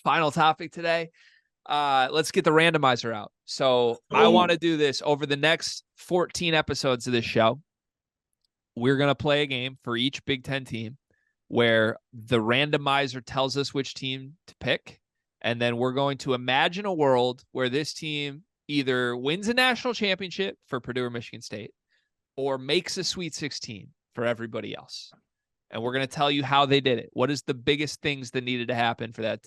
final topic today. Let's get the randomizer out. So I want to do this over the next 14 episodes of this show. We're going to play a game for each Big Ten team where the randomizer tells us which team to pick. And then we're going to imagine a world where this team either wins a national championship for Purdue or Michigan State or makes a Sweet 16 for everybody else. And we're going to tell you how they did it. What is the biggest things that needed to happen for that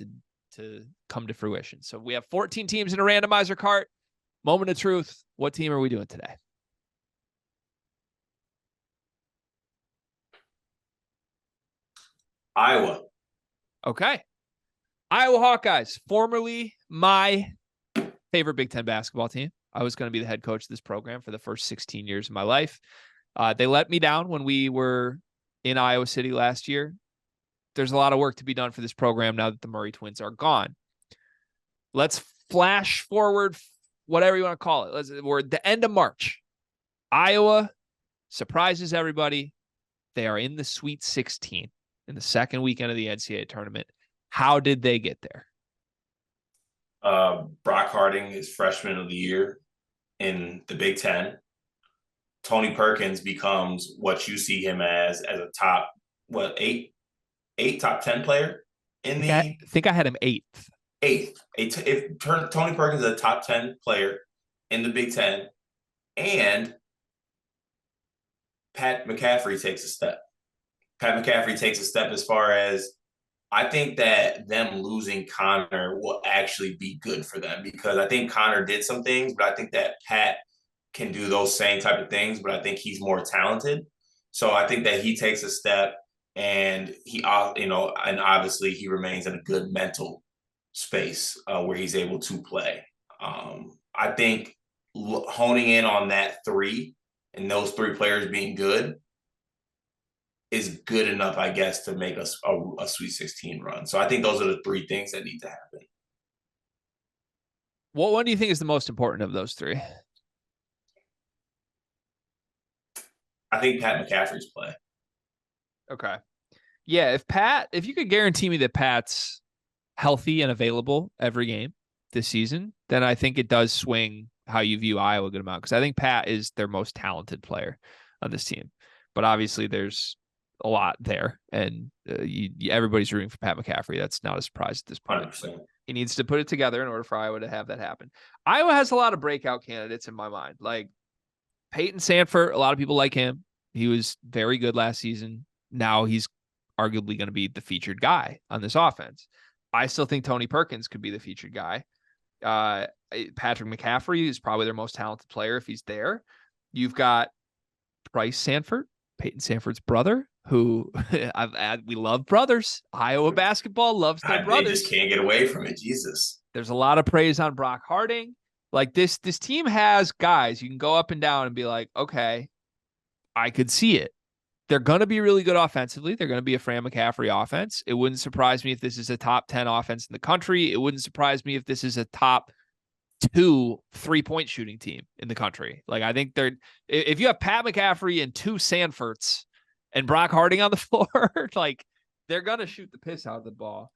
to come to fruition? So we have 14 teams in a randomizer cart. Moment of truth. What team are we doing today? Iowa. Okay. Iowa Hawkeyes, formerly my favorite Big Ten basketball team. I was going to be the head coach of this program for the first 16 years of my life. They let me down when we were in Iowa City last year. There's a lot of work to be done for this program now that the Murray twins are gone. Let's flash forward, whatever you want to call it. We're at the end of March. Iowa surprises everybody. They are in the Sweet 16 in the second weekend of the NCAA tournament. How did they get there? Brock Harding is freshman of the year in the Big Ten. Tony Perkins becomes what you see him as a top, top 10 player in the. I think I had him eighth. If Tony Perkins is a top 10 player in the Big Ten, and Pat McCaffrey takes a step. Pat McCaffrey takes a step as far as I think that them losing Connor will actually be good for them, because I think Connor did some things, but I think that Pat can do those same type of things, but I think he's more talented. So I think that he takes a step, and and obviously he remains in a good mental space where he's able to play. I think honing in on that three and those three players being good is good enough, I guess, to make us a Sweet 16 run. So I think those are the three things that need to happen. What one do you think is the most important of those three? I think Pat McCaffrey's play. Okay. Yeah, if you could guarantee me that Pat's healthy and available every game this season, then I think it does swing how you view Iowa a good amount, because I think Pat is their most talented player on this team. But obviously there's a lot there, and everybody's rooting for Pat McCaffrey. That's not a surprise at this point. 100%. He needs to put it together in order for Iowa to have that happen. Iowa has a lot of breakout candidates in my mind. Like Peyton Sandfort, a lot of people like him. He was very good last season. Now he's arguably going to be the featured guy on this offense. I still think Tony Perkins could be the featured guy. Patrick McCaffrey is probably their most talented player if he's there. You've got Bryce Sandfort, Peyton Sandfort's brother, who we love brothers. Iowa basketball loves their brothers. They just can't get away from it. Jesus. There's a lot of praise on Brock Harding. Like this team has guys you can go up and down and be like, okay, I could see it. They're going to be really good offensively. They're going to be a Fran McCaffrey offense. It wouldn't surprise me if this is a top 10 offense in the country. It wouldn't surprise me if this is a top 2 3-point shooting team in the country. Like, I think if you have Pat McCaffrey and 2 Sandforts and Brock Harding on the floor, like they're going to shoot the piss out of the ball.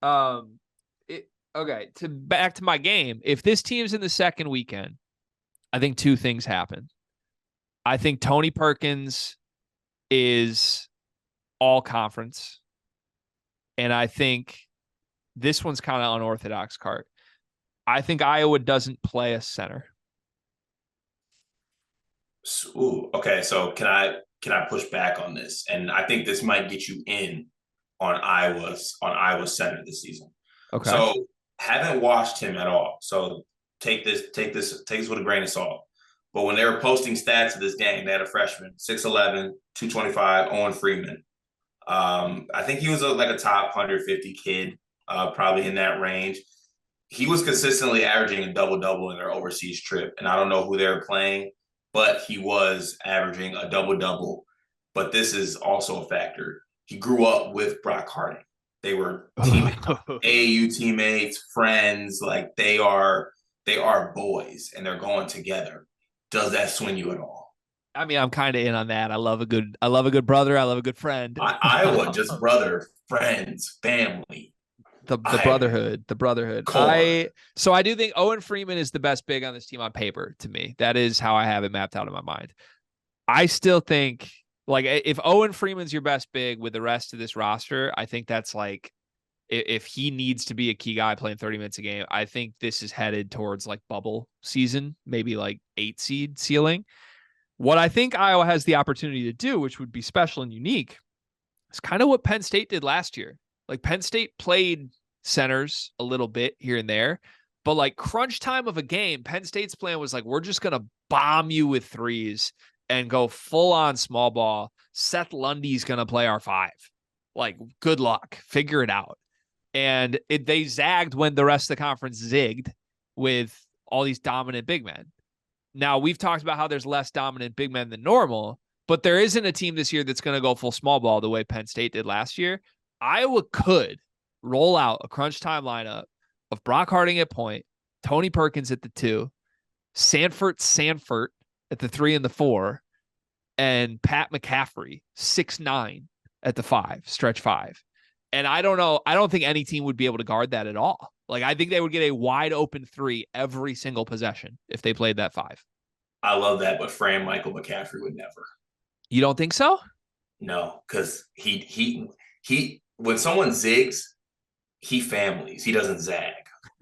Okay. Back to my game. If this team's in the second weekend, I think 2 things happen. I think Tony Perkins is all conference. And I think this one's kind of unorthodox card. I think Iowa doesn't play a center. Okay. So can I push back on this? And I think this might get you in on Iowa's center this season. Okay. So haven't watched him at all. So take this with a grain of salt. But when they were posting stats of this game, they had a freshman, 6'11", 225, Owen Freeman. I think he was like a top 150 kid, probably in that range. He was consistently averaging a double-double in their overseas trip. And I don't know who they were playing, but he was averaging a double-double. But this is also a factor. He grew up with Brock Harding. They were AAU teammates, friends. Like they are boys, and they're going together. Does that swing you at all? I mean, I'm kind of in on that. I love a good brother. I love a good friend. Iowa, just brother, friends, family. The brotherhood, the brotherhood. So I do think Owen Freeman is the best big on this team on paper to me. That is how I have it mapped out in my mind. I still think like if Owen Freeman's your best big with the rest of this roster, I think that's like if he needs to be a key guy playing 30 minutes a game, I think this is headed towards like bubble season, maybe like 8 seed ceiling. What I think Iowa has the opportunity to do, which would be special and unique, is kind of what Penn State did last year. Like Penn State played centers a little bit here and there, but like crunch time of a game, Penn State's plan was like, we're just going to bomb you with threes and go full on small ball. Seth Lundy's going to play our 5. Like, good luck. Figure it out. And they zagged when the rest of the conference zigged with all these dominant big men. Now, we've talked about how there's less dominant big men than normal, but there isn't a team this year that's going to go full small ball the way Penn State did last year. Iowa could roll out a crunch time lineup of Brock Harding at point, Tony Perkins at the 2, Sanford at the 3 and the 4, and Pat McCaffrey, 6'9", at the 5, stretch 5. And I don't know. I don't think any team would be able to guard that at all. Like, I think they would get a wide open 3 every single possession if they played that 5. I love that, but Fran Michael McCaffrey would never. You don't think so? No, because he when someone zigs, he families. He doesn't zag.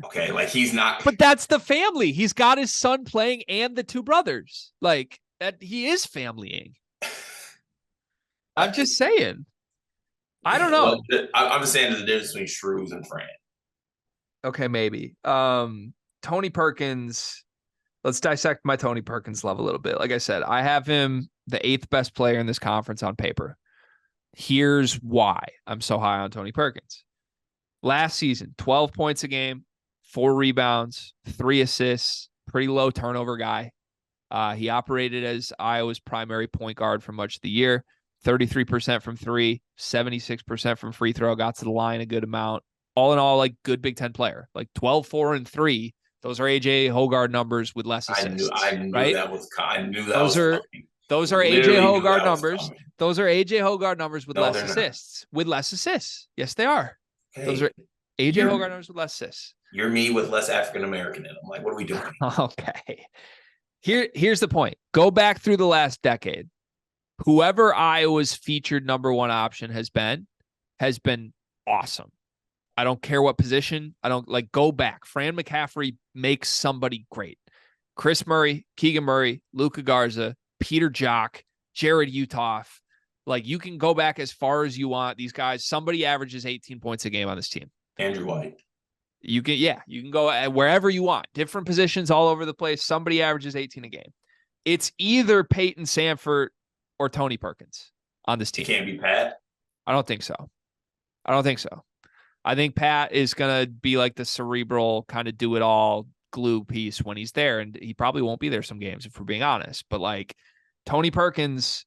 Okay, like he's not. But that's the family. He's got his son playing and the 2 brothers. Like that, he is familying. I'm just saying. I don't know. Well, I'm just saying there's a difference between Shrews and Fran. Okay, maybe. Tony Perkins. Let's dissect my Tony Perkins love a little bit. Like I said, I have him the 8th best player in this conference on paper. Here's why I'm so high on Tony Perkins. Last season, 12 points a game, 4 rebounds, 3 assists, pretty low turnover guy. He operated as Iowa's primary point guard for much of the year. 33% from 3, 76% from free throw, got to the line a good amount. All in all, like good Big Ten player, like 12, 4, and 3. Those are AJ Hogard numbers with less assists. I knew right? that was. I knew that those was are coming. those are AJ Hogard numbers. Those are AJ Hogard numbers with less assists. Not. With less assists, yes, they are. Okay. Those are AJ Hogard numbers with less assists. You're me with less African American in them. Like, what are we doing? Okay. Here's the point. Go back through the last decade. Whoever Iowa's featured number 1 option has been awesome. I don't care what position. I don't like go back. Fran McCaffrey makes somebody great. Chris Murray, Keegan Murray, Luka Garza, Peter Jock, Jared Utoff. Like you can go back as far as you want. These guys, somebody averages 18 points a game on this team. Andrew White. You can go wherever you want. Different positions all over the place. Somebody averages 18 a game. It's either Peyton Sandfort or Tony Perkins on this team. It can't be Pat? I don't think so. I think Pat is going to be like the cerebral kind of do it all glue piece when he's there. And he probably won't be there some games if we're being honest. But like Tony Perkins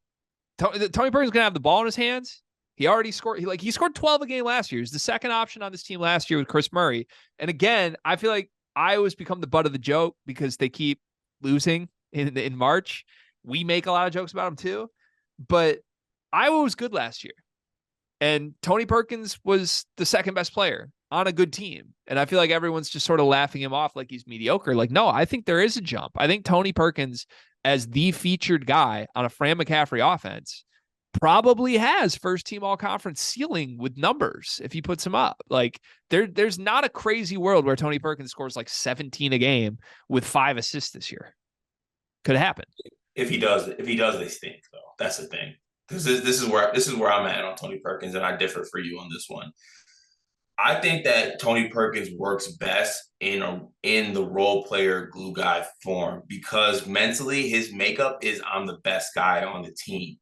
is going to have the ball in his hands. He already scored. He scored 12 a game last year. He's the second option on this team last year with Chris Murray. And again, I feel like Iowa's become the butt of the joke because they keep losing in March. We make a lot of jokes about them too. But Iowa was good last year. And Tony Perkins was the second best player on a good team. And I feel like everyone's just sort of laughing him off like he's mediocre. Like, no, I think there is a jump. I think Tony Perkins, as the featured guy on a Fran McCaffrey offense, probably has first team all conference ceiling with numbers if he puts them up. Like there's not a crazy world where Tony Perkins scores like 17 a game with 5 assists this year. Could happen. If he does, they stink though. That's the thing. This is where I'm at on Tony Perkins, and I differ for you on this one. I think that Tony Perkins works best in the role player glue guy form because mentally his makeup is I'm the best guy on the team.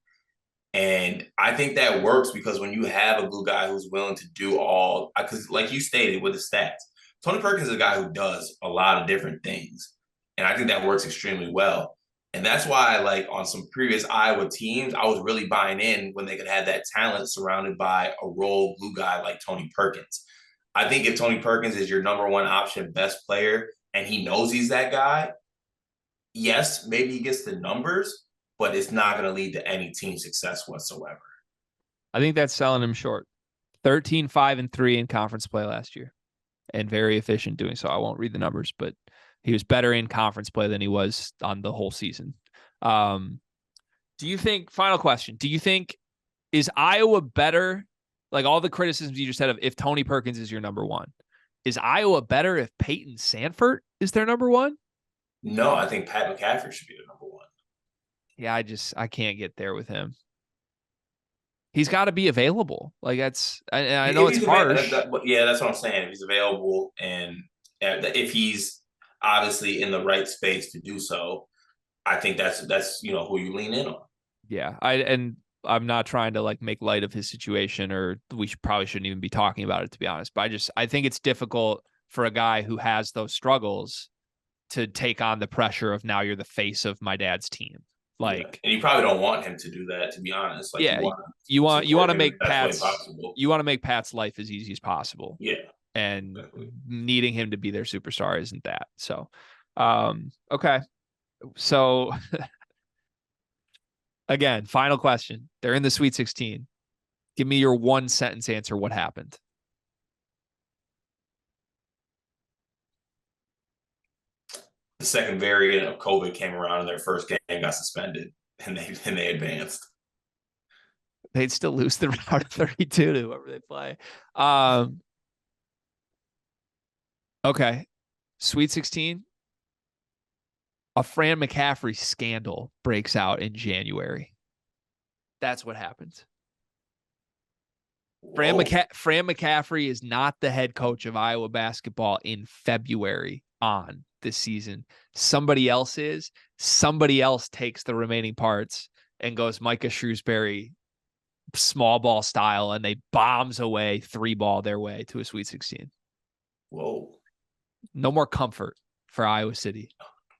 And I think that works because when you have a glue guy who's willing to do all, because like you stated with the stats, Tony Perkins is a guy who does a lot of different things. And I think that works extremely well. And that's why, like, on some previous Iowa teams, I was really buying in when they could have that talent surrounded by a role glue guy like Tony Perkins. I think if Tony Perkins is your number 1 option, best player, and he knows he's that guy, yes, maybe he gets the numbers, but it's not going to lead to any team success whatsoever. I think that's selling him short. 13, 5, and 3 in conference play last year, and very efficient doing so. I won't read the numbers, but he was better in conference play than he was on the whole season. Do you think, final question, do you think, is Iowa better? Like all the criticisms you just said of if Tony Perkins is your number one, is Iowa better if Peyton Sanford is their number one? No, I think Pat McCaffrey should be the number one. Yeah, I can't get there with him. He's got to be available. Like I know it's harsh. Yeah, that's what I'm saying. If he's available and if he's obviously in the right space to do so, I think that's who you lean in on. Yeah, I'm not trying to like make light of his situation, or we probably shouldn't even be talking about it, to be honest. But I think it's difficult for a guy who has those struggles to take on the pressure of now you're the face of my dad's team. Like, and you probably don't want him to do that, to be honest. Like, yeah, you want to make Pat's life as easy as possible. Yeah, and exactly. Needing him to be their superstar isn't that. So, okay, so. Again, final question. They're in the Sweet 16. Give me your one sentence answer. What happened? The second variant of COVID came around in their first game and got suspended, and they advanced. They'd still lose the round of 32 to whoever they play. Okay. Sweet 16. A Fran McCaffrey scandal breaks out in January. That's what happens. Fran McCaffrey is not the head coach of Iowa basketball in February on this season. Somebody else is. Somebody else takes the remaining parts and goes Micah Shrewsbury small ball style, and they bombs away 3-ball their way to a Sweet 16. Whoa. No more comfort for Iowa City.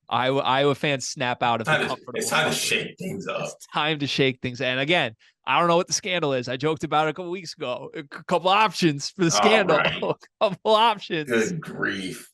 Iowa fans snap out of the comfortable. It's time to shake things up. It's time to shake things. And again, I don't know what the scandal is. I joked about it a couple weeks ago. A couple options for the scandal. Right. A couple options. Good grief.